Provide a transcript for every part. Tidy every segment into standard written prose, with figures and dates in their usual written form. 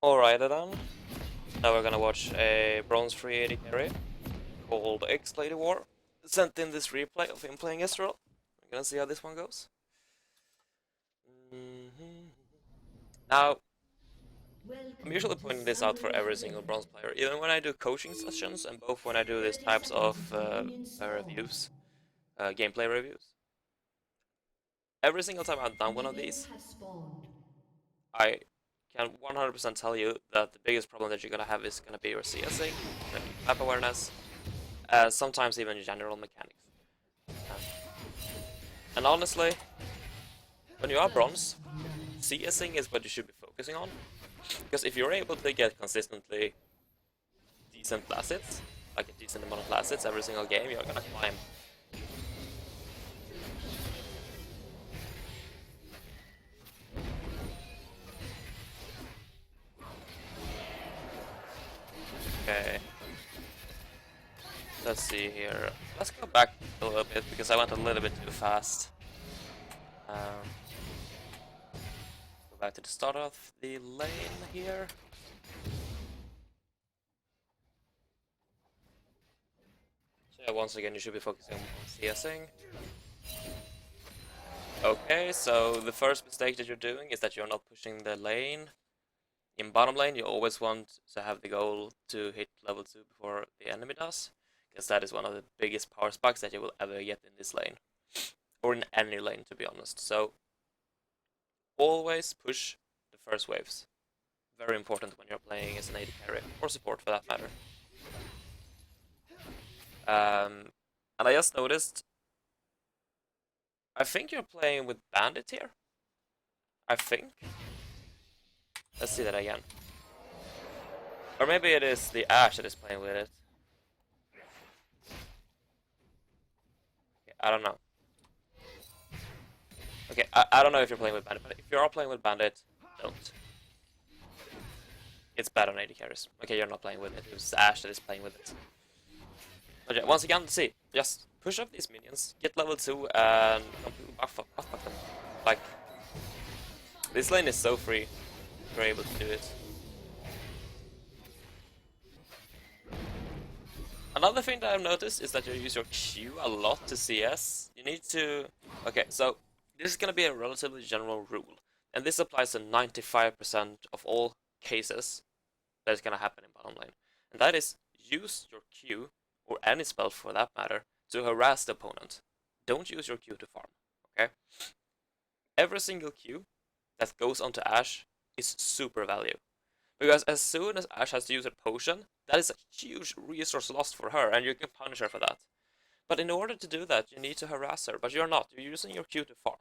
Alright then. Now we're gonna watch a bronze free AD carry called X Lady War. Sent in this replay of him playing Ezreal. We're gonna see how this one goes. Now, I'm usually pointing this out for every single bronze player, even when I do coaching sessions and both when I do these types of reviews, gameplay reviews. Every single time I've done one of these, I can 100% tell you that the biggest problem that you're gonna have is gonna be your CSing, map awareness, sometimes even general mechanics. And honestly, when you are bronze, CSing is what you should be focusing on. Because if you're able to get consistently decent assets, like a decent amount of assets every single game, you're gonna climb. Okay. Let's see here. Let's go back a little bit because I went a little bit too fast. Go back to the start of the lane here. So yeah, once again, you should be focusing on CSing. Okay, so the first mistake that you're doing is that you're not pushing the lane. In bottom lane, you always want to have the goal to hit level 2 before the enemy does, because that is one of the biggest power spikes that you will ever get in this lane, or in any lane, to be honest. So always push the first waves. Very important when you're playing as an AD carry, or support for that matter. And I just noticed, I think you're playing with Bandit here. I think. Let's see that again. Or maybe it is the Ashe that is playing with it. Okay, I don't know. Okay, I don't know if you're playing with Bandit, but if you are playing with Bandit, don't. It's bad on AD carries. Okay, you're not playing with it. It's Ashe that is playing with it. Okay, once again, see, just push up these minions, get level 2, and completely buff them. Like, this lane is so free. You're able to do it. Another thing that I've noticed is that you use your Q a lot to CS. You need to... Okay, so this is going to be a relatively general rule. And this applies to 95% of all cases that is going to happen in bottom lane. And that is, use your Q, or any spell for that matter, to harass the opponent. Don't use your Q to farm, okay? Every single Q that goes onto Ashe is super value. Because as soon as Ashe has to use a potion, that is a huge resource lost for her, and you can punish her for that. But in order to do that, you need to harass her, but you're not. You're using your Q to farm.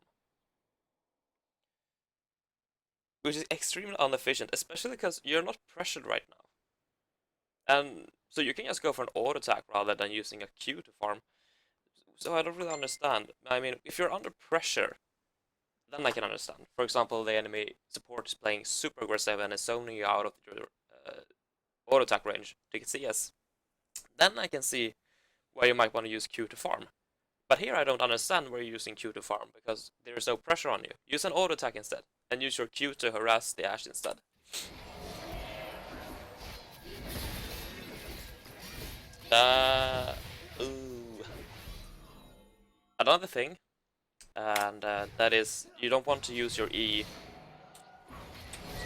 Which is extremely inefficient, especially because you're not pressured right now. And so you can just go for an auto attack rather than using a Q to farm. So I don't really understand. I mean, if you're under pressure, then I can understand. For example, the enemy support is playing super aggressive and is zoning you out of your auto attack range to get CS. Then I can see where you might want to use Q to farm. But here I don't understand where you're using Q to farm, because there is no pressure on you. Use an auto attack instead, and use your Q to harass the Ashe instead. Ooh. Another thing, and that is, you don't want to use your E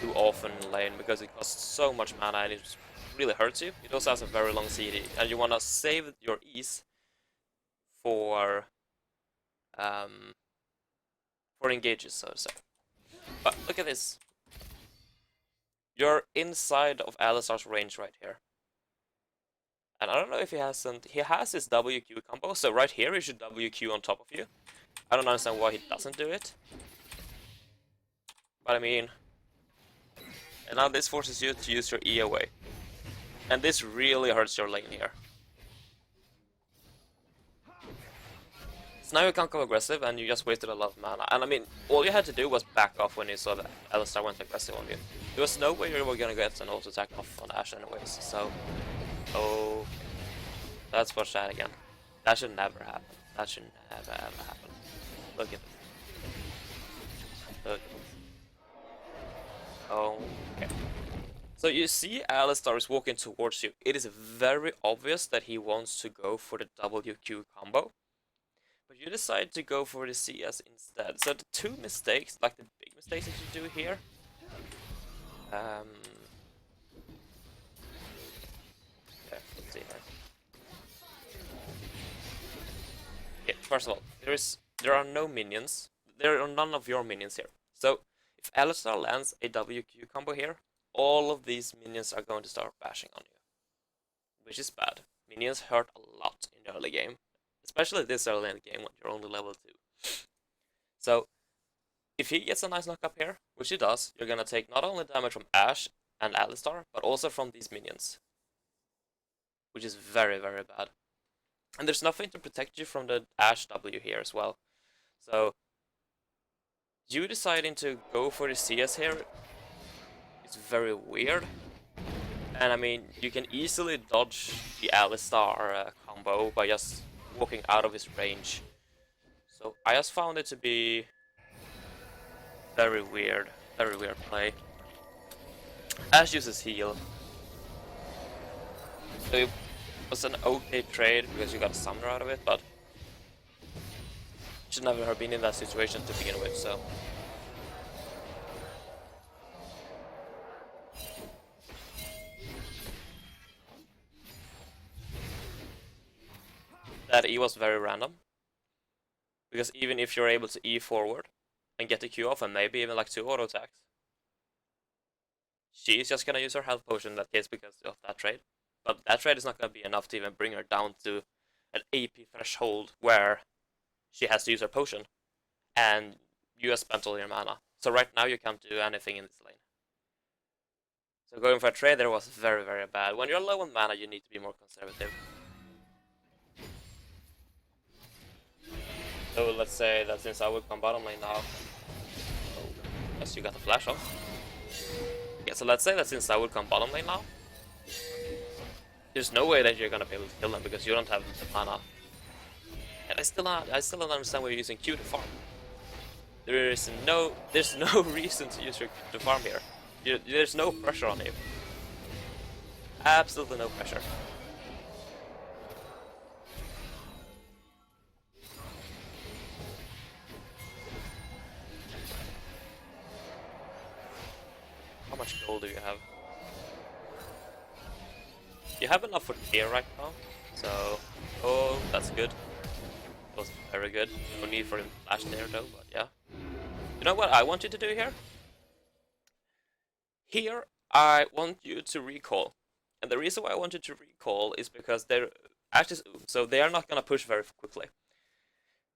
too often in lane, because it costs so much mana and it really hurts you. It also has a very long CD, and you want to save your E's for engages, so to say. But look at this. You're inside of Alistar's range right here. And I don't know if he hasn't... He has his WQ combo, so right here he should WQ on top of you. I don't understand why he doesn't do it. But I mean... And now this forces you to use your E away. And this really hurts your lane here. So now you can't go aggressive, and you just wasted a lot of mana. And I mean, all you had to do was back off when you saw that Alistar went aggressive on you. There was no way you were gonna get an auto attack off on Ashe anyways, so... Oh... Let's watch that again. That should never happen. That should never ever happen. Look at it. Look at it. Oh, okay. So you see Alistar is walking towards you. It is very obvious that he wants to go for the WQ combo. But you decide to go for the CS instead. So the two mistakes, like the big mistakes that you do here. Okay, let's see here. Okay, first of all, there are no minions. There are none of your minions here. So if Alistar lands a WQ combo here, all of these minions are going to start bashing on you, which is bad. Minions hurt a lot in the early game, especially this early in the game when you're only level 2. So if he gets a nice knock up here, which he does, you're gonna take not only damage from Ashe and Alistar, but also from these minions, which is very, very bad. And there's nothing to protect you from the Ashe W here as well. So you deciding to go for the CS here is very weird. And I mean, you can easily dodge the Alistar combo by just walking out of his range. So I just found it to be very weird play. Ashe uses heal. So it was an okay trade because you got a summoner out of it, but should never have been in that situation to begin with, so. That E was very random. Because even if you're able to E forward and get the Q off and maybe even like 2 auto attacks, she's just gonna use her health potion in that case because of that trade. But that trade is not gonna be enough to even bring her down to an AP threshold where she has to use her potion. And you have spent all your mana. So right now you can't do anything in this lane. So going for a trade there was very, very bad. When you're low on mana, you need to be more conservative. So let's say that since I would come bottom lane now. Oh, yes, you got the flash off. Okay, so let's say that since I would come bottom lane now, there's no way that you're gonna be able to kill them because you don't have the mana. And I still don't understand why you're using Q to farm. There's no reason to use your Q to farm here. There's no pressure on you. Absolutely no pressure. How much gold do you have? You have enough for tier right now, so oh, that's good. That was very good. No need for him to flash there though, but yeah. You know what I want you to do here? Here, I want you to recall. And the reason why I want you to recall is because they're actually, so they are not gonna push very quickly.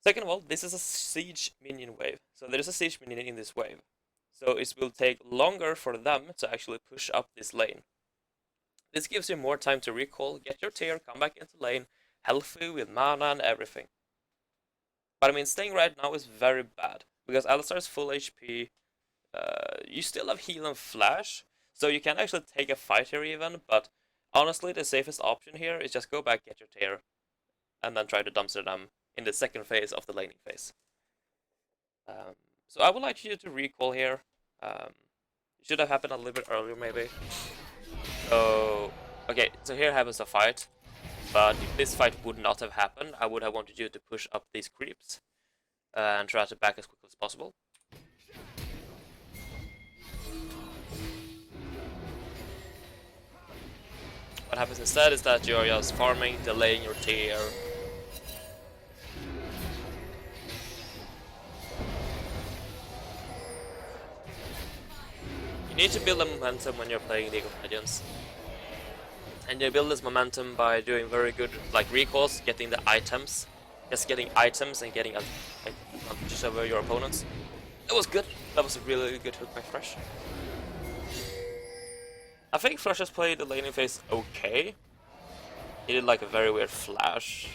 Second of all, this is a siege minion wave. So there is a siege minion in this wave. So it will take longer for them to actually push up this lane. This gives you more time to recall, get your tier, come back into lane, healthy with mana and everything. But I mean, staying right now is very bad, because Alistar is full HP, you still have heal and flash, so you can actually take a fight here even, but honestly the safest option here is just go back, get your tier, and then try to dumpster them in the second phase of the laning phase. So I would like you to recall here. It should have happened a little bit earlier maybe. So, okay, so here happens a fight, but if this fight would not have happened, I would have wanted you to push up these creeps and try to back as quickly as possible. What happens instead is that you're just farming, delaying your tier. You need to build a momentum when you're playing League of Legends. And you build this momentum by doing very good like recalls, getting the items. Just getting items and getting advantages over your opponents. That was good. That was a really good hook by Fresh. I think Fresh has played the laning phase okay. He did like a very weird flash.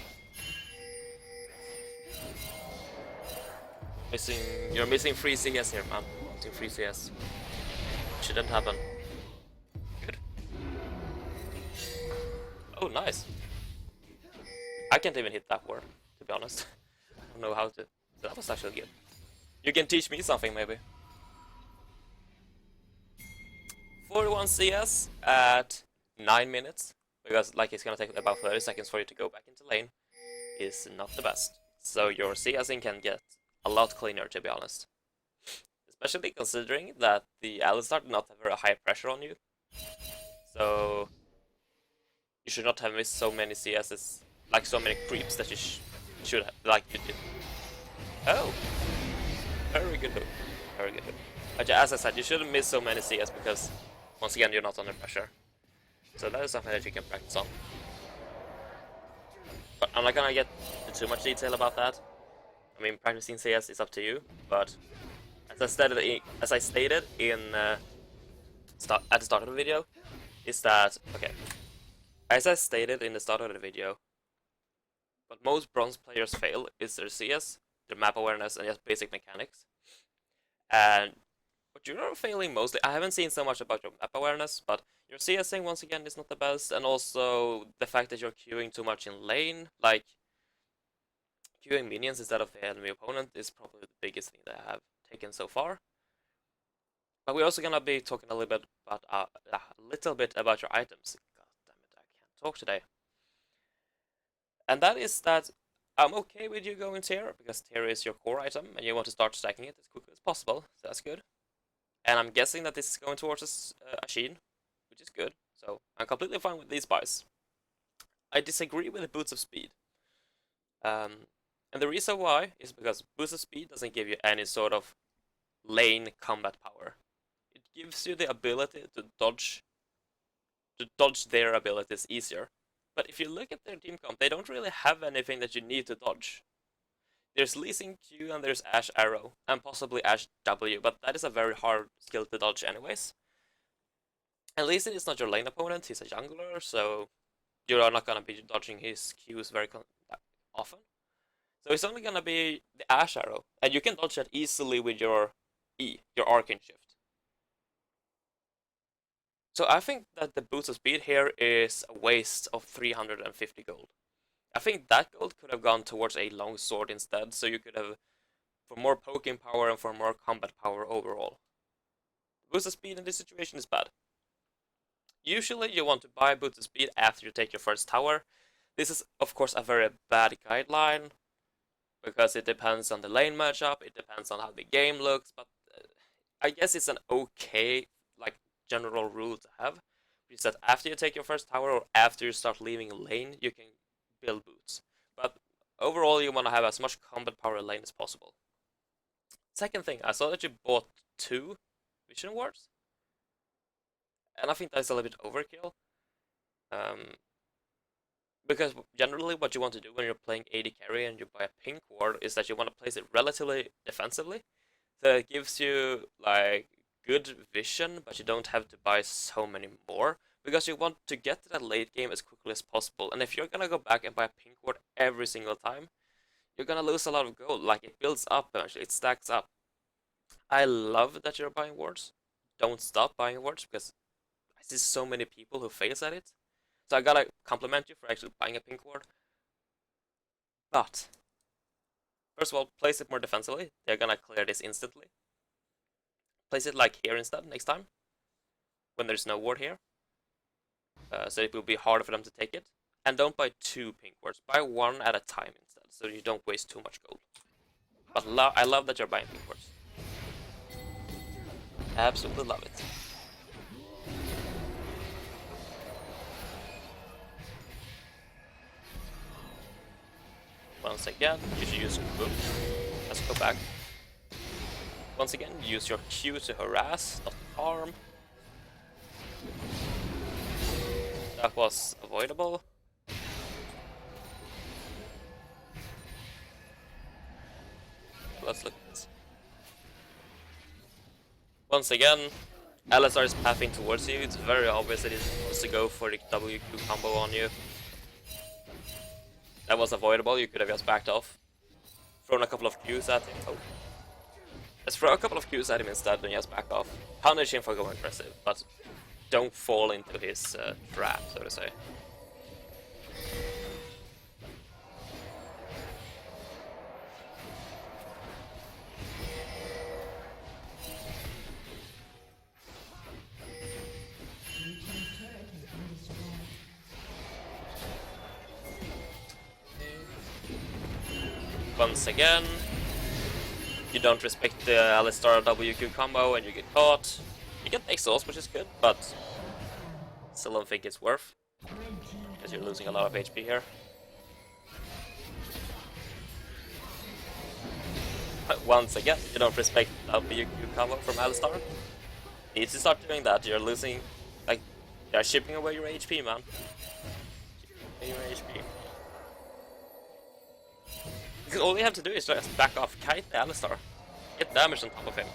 You're missing free CS here, man. Missing free CS. Shouldn't happen. Good. Oh, nice. I can't even hit that word, to be honest. I don't know how to. That was actually good. You can teach me something, maybe. 41 CS at 9 minutes, because like it's gonna take about 30 seconds for you to go back into lane, is not the best. So your CSing can get a lot cleaner, to be honest. Especially considering that the Alistar did not have very high pressure on you. So you should not have missed so many CSs, like so many creeps that you should have, like you did. Oh, very good move. Very good move. But yeah, as I said, you shouldn't miss so many CS because, once again, you're not under pressure. So that is something that you can practice on. But I'm not gonna get into too much detail about that. I mean, practicing CS is up to you, but as I stated in at the start of the video, is that, okay, as I stated in the start of the video, what most bronze players fail is their CS, their map awareness, and just basic mechanics. And what you're failing mostly, I haven't seen so much about your map awareness, but your CSing once again is not the best, and also the fact that you're queuing too much in lane, like queuing minions instead of the enemy opponent is probably the biggest thing that I have taken so far. But we're also gonna be talking a little bit about your items. God damn it, I can't talk today. And that is that I'm okay with you going tier, because tier is your core item, and you want to start stacking it as quickly as possible, so that's good. And I'm guessing that this is going towards a Sheen, which is good, so I'm completely fine with these buys. I disagree with the boots of speed. And the reason why is because boost of speed doesn't give you any sort of lane combat power. It gives you the ability to dodge their abilities easier. But if you look at their team comp, they don't really have anything that you need to dodge. There's Lee Sin Q and there's Ashe Arrow, and possibly Ashe W, but that is a very hard skill to dodge anyways. And Lee Sin is not your lane opponent, he's a jungler, so you are not gonna be dodging his Qs very often. So it's only gonna be the Ashe Arrow, and you can dodge that easily with your E, your Arcane Shift. So I think that the boost of speed here is a waste of 350 gold. I think that gold could have gone towards a long sword instead, so you could have, for more poking power and for more combat power overall. Boost of speed in this situation is bad. Usually you want to buy boost of speed after you take your first tower. This is of course a very bad guideline, because it depends on the lane matchup, it depends on how the game looks, but I guess it's an okay, like, general rule to have, is that after you take your first tower or after you start leaving lane, you can build boots. But overall, you want to have as much combat power in lane as possible. Second thing, I saw that you bought 2 Vision Wards, and I think that's a little bit overkill. Because generally what you want to do when you're playing AD carry and you buy a pink ward is that you want to place it relatively defensively. So it gives you like good vision, but you don't have to buy so many more, because you want to get to that late game as quickly as possible. And if you're gonna go back and buy a pink ward every single time, you're gonna lose a lot of gold. Like, it builds up eventually, it stacks up. I love that you're buying wards. Don't stop buying wards, because I see so many people who fails at it. So I gotta compliment you for actually buying a pink ward. But first of all, place it more defensively. They're gonna clear this instantly. Place it like here instead next time, when there's no ward here. So it will be harder for them to take it. And don't buy 2 pink wards. Buy 1 at a time instead, so you don't waste too much gold. But I love that you're buying pink wards. Absolutely love it. Once again, you should use boot. Let's go back. Once again, use your Q to harass, not harm. That was avoidable. Let's look at this. Once again, Alistar is pathing towards you. It's very obvious that he wants to go for the WQ combo on you. That was avoidable, you could have just backed off. Thrown a couple of Qs at him. Oh. Let's throw a couple of Qs at him instead and just back off. Punish him for going aggressive, but don't fall into his trap, so to say. once again. You don't respect the Alistar WQ combo and you get caught. You get the exhaust, which is good, but still don't think it's worth. Because you're losing a lot of HP here. But once again, you don't respect WQ combo from Alistar. You need to start doing that. You're losing, like, you're shipping away your HP, man. Shipping away your HP. All you have to do is just back off, kite the Alistar. Get damage on top of him.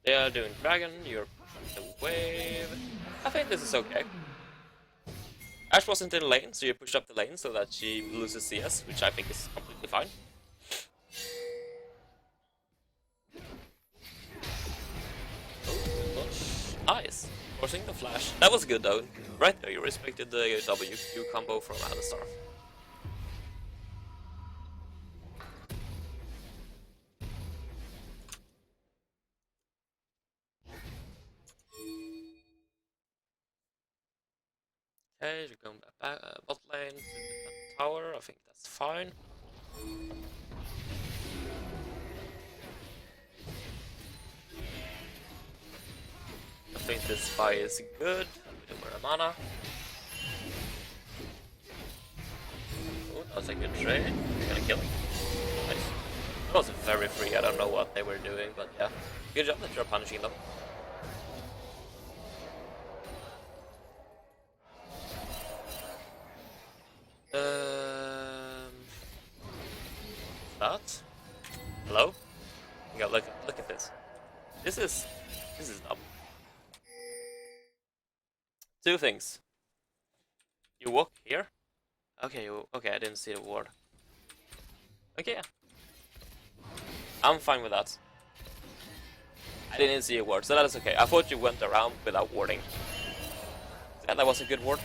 They are doing dragon, you're pushing the wave. I think this is okay. Ashe wasn't in lane, so you push up the lane so that she loses CS, which I think is completely fine. Nice. Forcing the flash. That was good though. Right there, you respected the WQ combo from Alistar. Okay, you're going back bot lane to defend tower. I think that's fine. I think this buy is good. With more mana. Oh, that was a good trade. You're gonna kill him. Nice. That was very free. I don't know what they were doing, but yeah. Good job that you're punishing them. That? Hello? Yeah, look at this. This is dumb. Two things. You walk here. Okay, okay, I didn't see the ward. Okay, yeah. I'm fine with that. I didn't see a ward, so that is okay. I thought you went around without warding. Yeah, that was a good ward.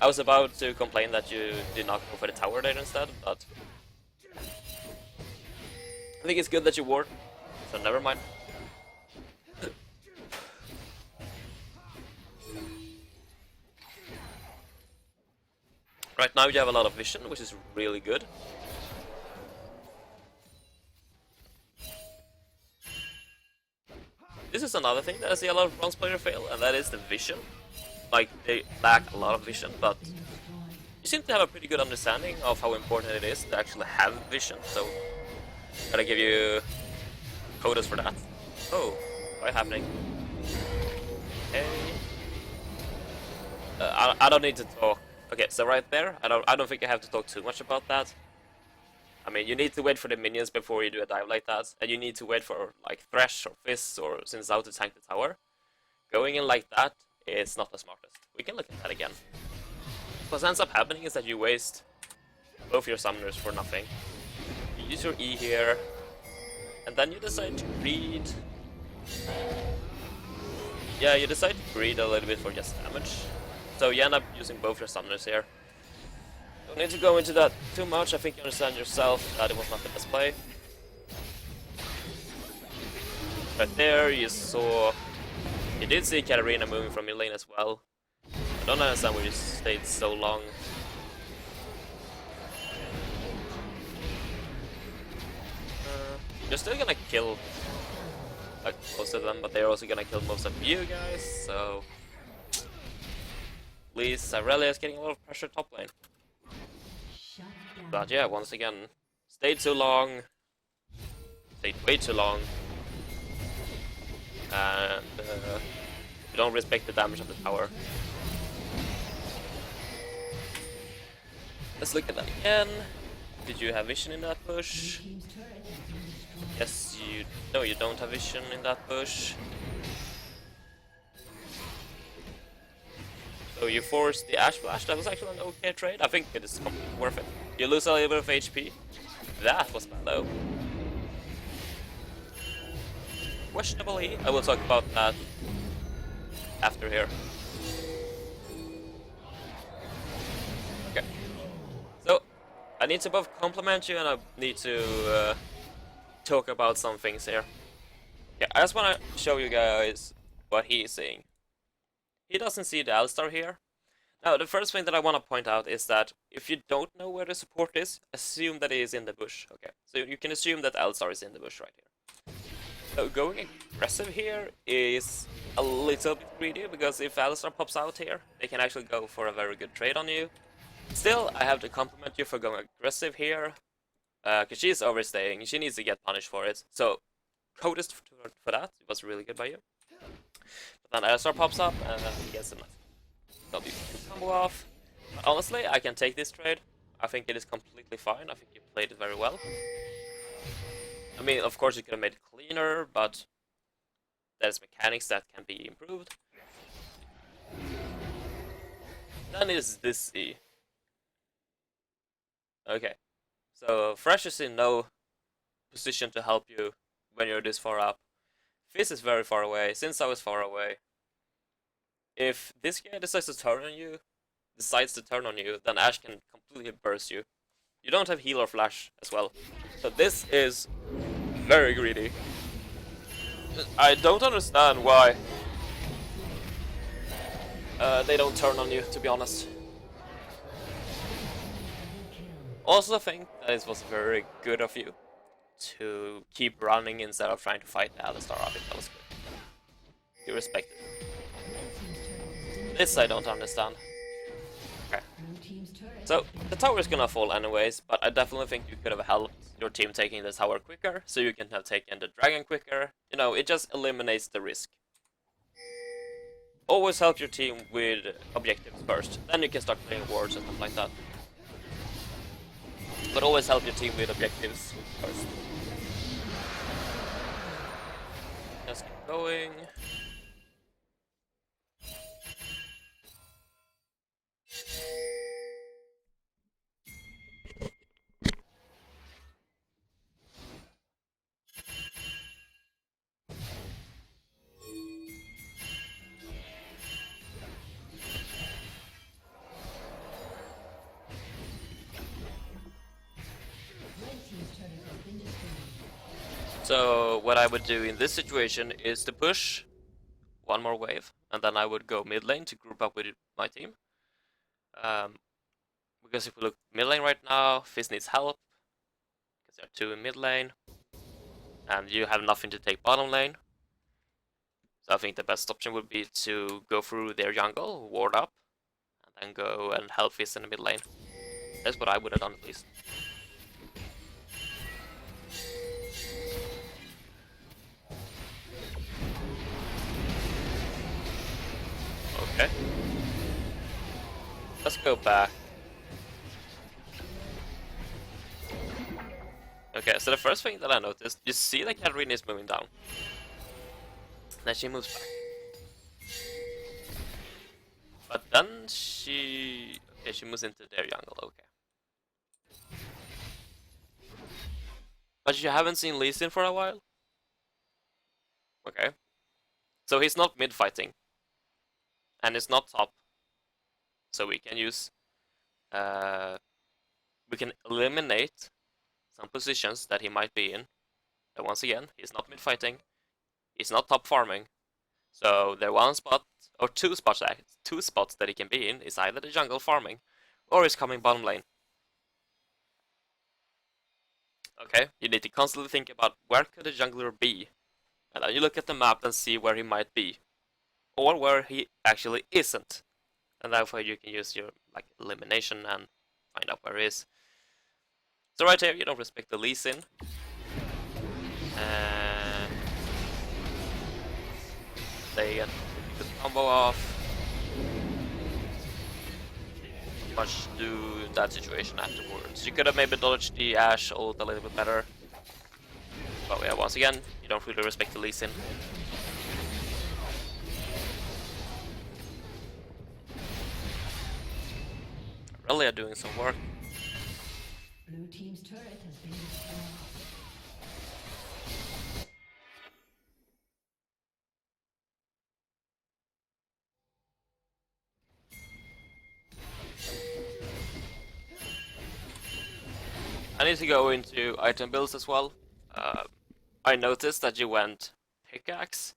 I was about to complain that you did not go for the tower there instead, but I think it's good that you ward, so never mind. Right now you have a lot of vision, which is really good. This is another thing that I see a lot of bronze players fail, and that is the vision. Like, they lack a lot of vision, but you seem to have a pretty good understanding of how important it is to actually have vision, so gotta give you quotas for that. Oh, what's happening? Okay. I don't need to talk. Okay, so right there, I don't think I have to talk too much about that. I mean, you need to wait for the minions before you do a dive like that, and you need to wait for like Thresh or Fizz or Sinzao to tank the tower. Going in like that is not the smartest. We can look at that again. What ends up happening is that you waste both your summoners for nothing. You use your E here, and then you decide to greed. Yeah, you decide to greed a little bit for just damage. So you end up using both your summoners here. Don't need to go into that too much, I think you understand yourself that it was not the best play. Right there, you saw... You did see Katarina moving from your lane as well. I don't understand why you stayed so long. You're still gonna kill like most of them, but they're also gonna kill most of you guys, so... At least Aurelia is getting a lot of pressure top lane. But yeah, once again, stayed too long. Stayed way too long. And you don't respect the damage of the tower. Let's look at that again. Did you have vision in that push? Yes, you... No, you don't have vision in that push. So you forced the Ashe Flash. That was actually an okay trade. I think it is completely worth it. You lose a little bit of HP. That was bad though. Questionably, I will talk about that after here. Okay. So, I need to both compliment you and I need to talk about some things here. Yeah, I just want to show you guys what he is seeing. He doesn't see the Alistar here. Now, the first thing that I want to point out is that if you don't know where the support is, assume that it is in the bush. Okay, so you can assume that Alistar is in the bush right here. So going aggressive here is a little bit greedy, because if Alistar pops out here, they can actually go for a very good trade on you. Still, I have to compliment you for going aggressive here, because she's overstaying. She needs to get punished for it. So, Codist for that. It was really good by you. But then Alistar pops up, and he gets a nice W combo off. But honestly, I can take this trade. I think it is completely fine. I think you played it very well. I mean, of course you could have made it cleaner, but there's mechanics that can be improved. Then is this E. Okay, so Fresh is in no position to help you when you're this far up. Fizz is very far away, Sinzao is far away. If this guy decides to turn on you, then Ashe can completely burst you. You don't have heal or flash as well. So this is very greedy. I don't understand why they don't turn on you, to be honest. Also think that it was very good of you to keep running instead of trying to fight the Alistar. I think that was good. You respect it. This I don't understand. Okay. So, the tower is gonna fall anyways, but I definitely think you could have helped your team taking the tower quicker, so you can have taken the dragon quicker. You know, it just eliminates the risk. Always help your team with objectives first, then you can start playing wards and stuff like that. But always help your team with objectives first. Just keep going. So what I would do in this situation is to push one more wave, and then I would go mid lane to group up with my team. Because if we look mid lane right now, Fizz needs help, because there are two in mid lane, and you have nothing to take bottom lane. So I think the best option would be to go through their jungle, ward up, and then go and help Fizz in the mid lane. That's what I would have done at least. Okay. Let's go back. Okay, so the first thing that I noticed, you see that Katarina is moving down. Then she moves back. But then she... Okay, she moves into their jungle, okay. But you haven't seen Lee Sin for a while? Okay. So he's not mid-fighting. And it's not top. So we can use... we can eliminate some positions that he might be in. And once again, he's not mid-fighting. He's not top farming. So the one spot, or two spots that he can be in is either the jungle farming, or he's coming bottom lane. Okay, you need to constantly think about where could the jungler be, and then you look at the map and see where he might be, or where he actually isn't, and that way you can use your elimination and find out where he is. So right here, you don't respect the Lee Sin. They get the combo off. Much do that situation afterwards. You could have maybe dodged the Ashe ult a little bit better. But yeah, once again, you don't really respect the Lee Sin. Really are doing some work. Blue team's turret has been destroyed. I need to go into item builds as well. I noticed that you went pickaxe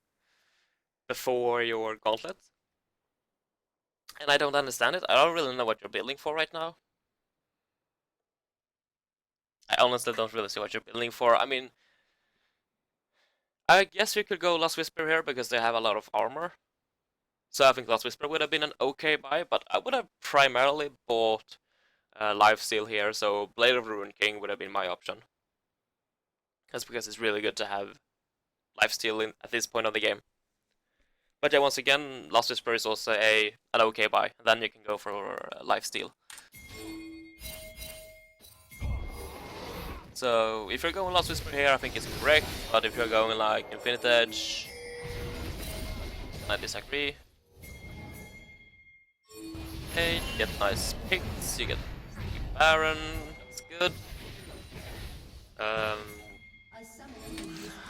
before your gauntlet. And I don't understand it. I don't really know what you're building for right now. I honestly don't really see what you're building for. I mean, I guess you could go Last Whisper here because they have a lot of armor. So I think Last Whisper would have been an okay buy, but I would have primarily bought Lifesteal here, so Blade of the Ruined King would have been my option. That's because it's really good to have Lifesteal in at this point of the game. But yeah, once again, Last Whisper is also an okay buy. And then you can go for Lifesteal. So if you're going Last Whisper here, I think it's correct. But if you're going like Infinite Edge, I disagree. Okay, you get nice picks, you get Baron, that's good.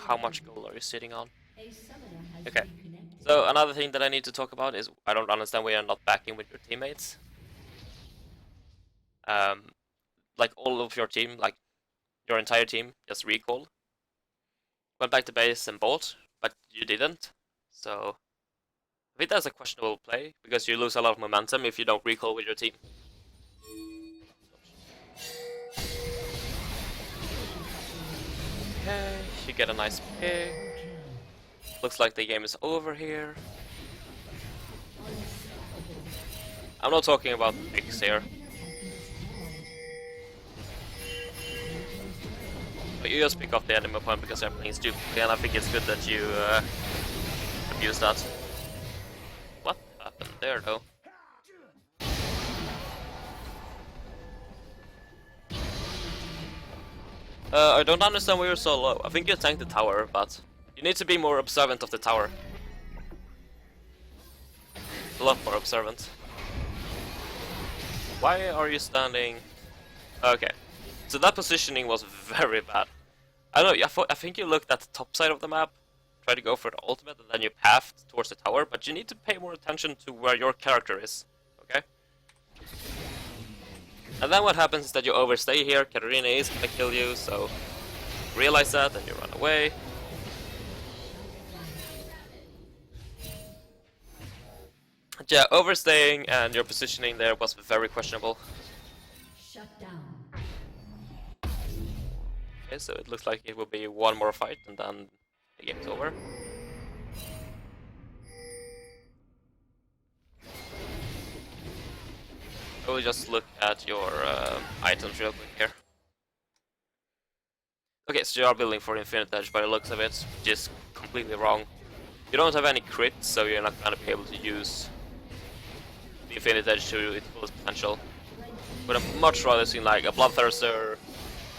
How much gold are you sitting on? Okay, so another thing that I need to talk about is I don't understand why you're not backing with your teammates. Like all of your team, like your entire team, just recall. Went back to base and bought, but you didn't. So I think that's a questionable play, because you lose a lot of momentum if you don't recall with your team. Okay, you get a nice pick. Looks like the game is over here. I'm not talking about picks here. But you just pick off the enemy point because they're playing stupidly, and I think it's good that you abuse that. What happened there, though? I don't understand why you're so low. I think you tanked the tower, but you need to be more observant of the tower. A lot more observant. Why are you standing? Okay, so that positioning was very bad. I don't know, I think you looked at the top side of the map, tried to go for the ultimate, and then you pathed towards the tower, but you need to pay more attention to where your character is, okay? And then what happens is that you overstay here, Katarina is gonna kill you, so realize that and you run away. But yeah, overstaying and your positioning there was very questionable. Shut down. Okay, so it looks like it will be one more fight and then the game's over. I will just look at your items real quick here. Okay, so you are building for Infinite Edge by the looks of it, which is completely wrong. You don't have any crits, so you're not gonna be able to use the Infinite Edge to its fullest potential. But I'd much rather see like a Bloodthirster,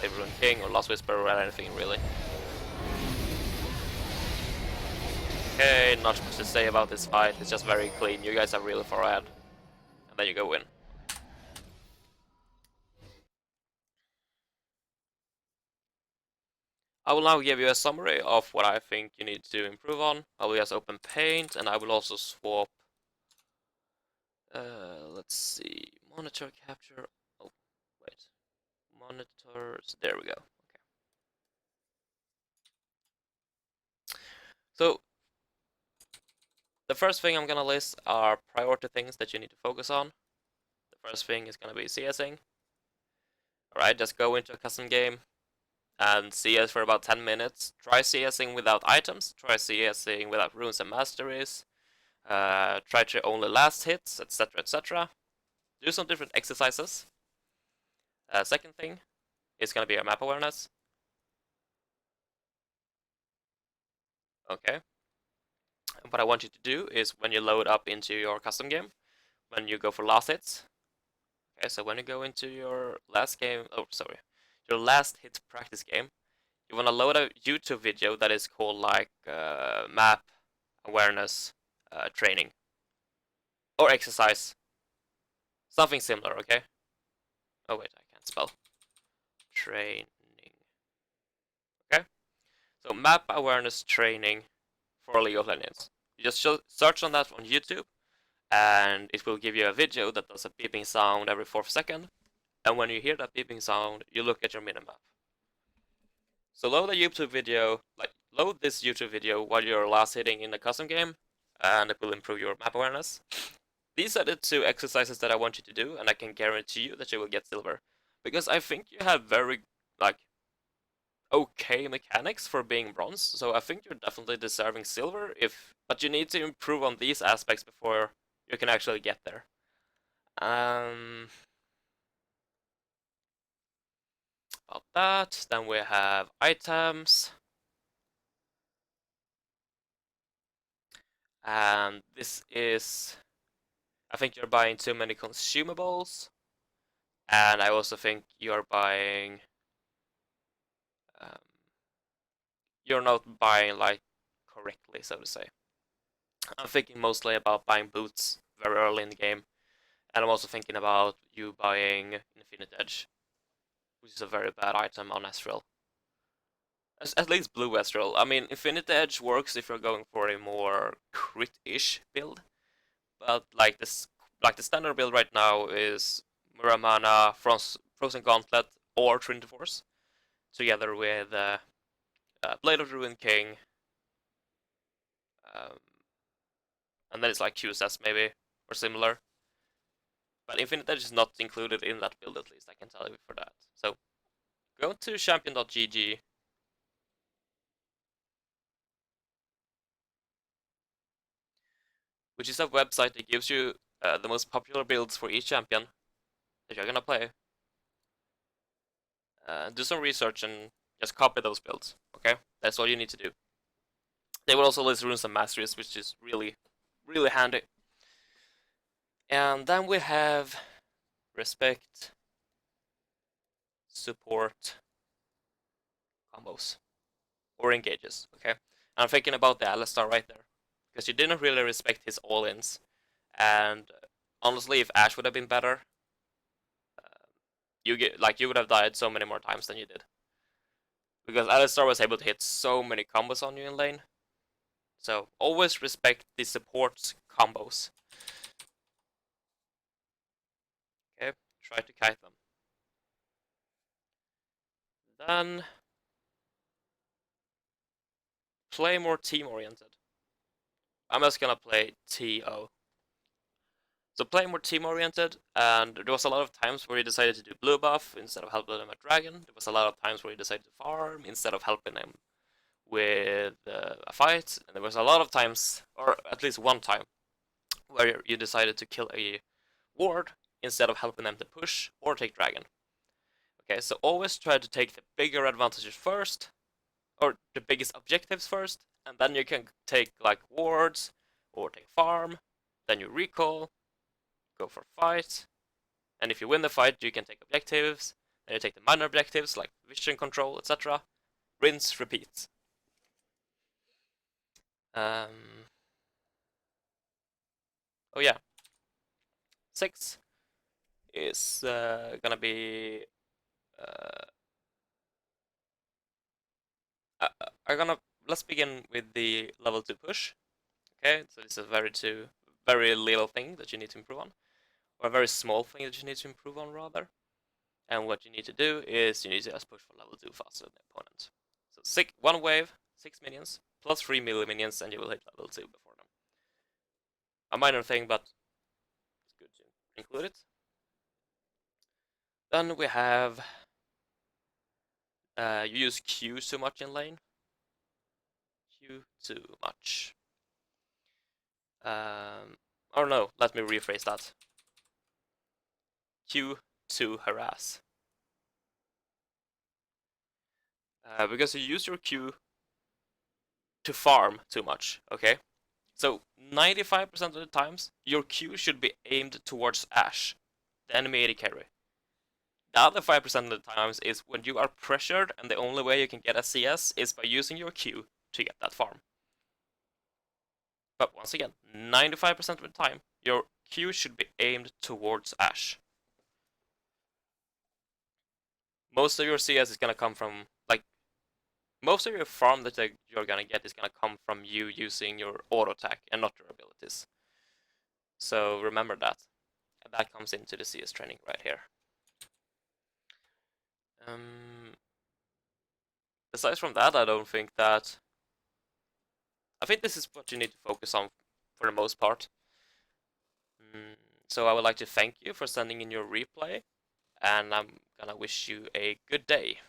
a Ruined King, or Last Whisper, or anything really. Okay, not much to say about this fight, it's just very clean, you guys are really far ahead. And then you go win. I will now give you a summary of what I think you need to improve on. I will just open Paint, and I will also swap. Let's see, monitor capture. Oh, wait, monitors. There we go. Okay. So the first thing I'm gonna list are priority things that you need to focus on. The first thing is gonna be CSing. Alright, just go into a custom game and CS for about 10 minutes. Try CSing without items, try CSing without runes and masteries, try to only last hits, etc, etc. Do some different exercises. Second thing is going to be your map awareness. Okay. And what I want you to do is when you load up into your custom game, when you go for last hits. Okay, so when you go into your last game, your last hit practice game, you want to load a YouTube video that is called like map awareness training or exercise, something similar. Okay. Oh wait, I can't spell. Training. Okay. So map awareness training for League of Legends. You just search on that on YouTube, and it will give you a video that does a beeping sound every 4th second. And when you hear that beeping sound, you look at your minimap. So load a YouTube video, like load this YouTube video while you're last hitting in the custom game, and it will improve your map awareness. These are the 2 exercises that I want you to do, and I can guarantee you that you will get silver. Because I think you have very, like, okay mechanics for being bronze, so I think you're definitely deserving silver, but you need to improve on these aspects before you can actually get there. About that, then we have items. And this is, I think you're buying too many consumables, and I also think you're buying, um, you're not buying like correctly, so to say. I'm thinking mostly about buying boots very early in the game, and I'm also thinking about you buying Infinite Edge, which is a very bad item on Ezreal. At least blue Ezreal. I mean, Infinite Edge works if you're going for a more crit-ish build, but like the standard build right now is Muramana, Frozen Gauntlet, or Trinity Force, together with Blade of the Ruined King, um, and then it's like QSS maybe, or similar. But Infinite Edge is not included in that build, at least, I can tell you for that. So, go to champion.gg, which is a website that gives you the most popular builds for each champion that you're gonna play. Do some research and just copy those builds, okay? That's all you need to do. They will also list runes and masteries, which is really, really handy. And then we have respect, support, combos, or engages, okay? And I'm thinking about the Alistar right there, because you didn't really respect his all-ins, and honestly, if Ashe would have been better, you would have died so many more times than you did. Because Alistar was able to hit so many combos on you in lane. So always respect the support's combos. Okay, try to kite them. Then play more team oriented. I'm just gonna play TO. So play more team oriented, and there was a lot of times where he decided to do blue buff instead of helping him at dragon. There was a lot of times where he decided to farm instead of helping him with a fight, and there was a lot of times, or at least one time, where you decided to kill a ward instead of helping them to push or take dragon. Okay, so always try to take the bigger advantages first, or the biggest objectives first, and then you can take like wards or take farm, then you recall, go for fight, and if you win the fight, you can take objectives, then you take the minor objectives like vision control, etc. Rinse, repeat. Oh yeah, 6 is gonna be. I'm gonna let's begin with the level 2 push. Okay, so this is a very little thing that you need to improve on, or a very small thing that you need to improve on rather. And what you need to do is you need to just push for level 2 faster than the opponent. So one wave, 6 minions, plus 3 melee minions, and you will hit level 2 before them. A minor thing, but it's good to include it. Then we have you use Q too much in lane. Q too much. Or no, let me rephrase that. Q to harass. Because you use your Q to farm too much, okay? So 95% of the times, your Q should be aimed towards Ashe, the enemy AD carry. The other 5% of the times is when you are pressured and the only way you can get a CS is by using your Q to get that farm. But once again, 95% of the time, your Q should be aimed towards Ashe. Most of your CS is gonna come from, like, most of your farm that you're gonna get is gonna come from you using your auto attack and not your abilities. So remember that. And that comes into the CS training right here. Besides from that, I don't think that I think this is what you need to focus on for the most part. So I would like to thank you for sending in your replay, and I'm gonna wish you a good day.